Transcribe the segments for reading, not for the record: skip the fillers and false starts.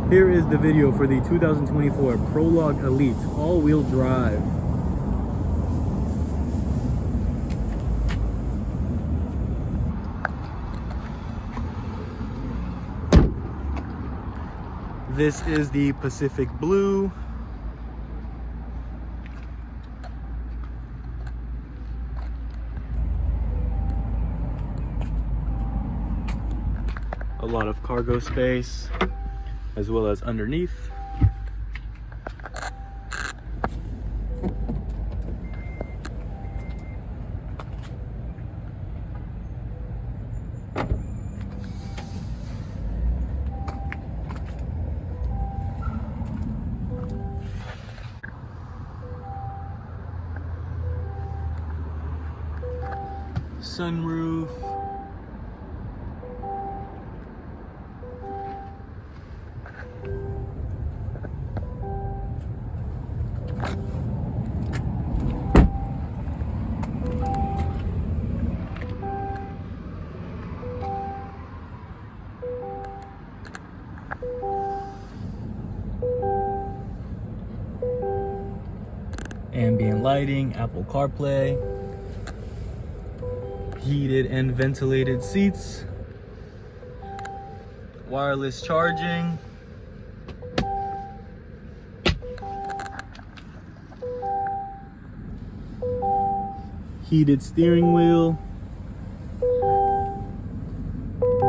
Here is the video for the 2024 Prologue Elite all-wheel drive. This is the Pacific Blue. A lot of cargo space, as well as underneath. Sunroof. Ambient lighting, Apple CarPlay, heated and ventilated seats, wireless charging, heated steering wheel,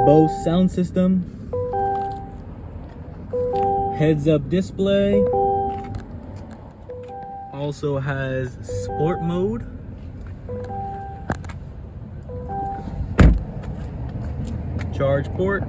Bose sound system, heads-up display. Also has sport mode, charge port,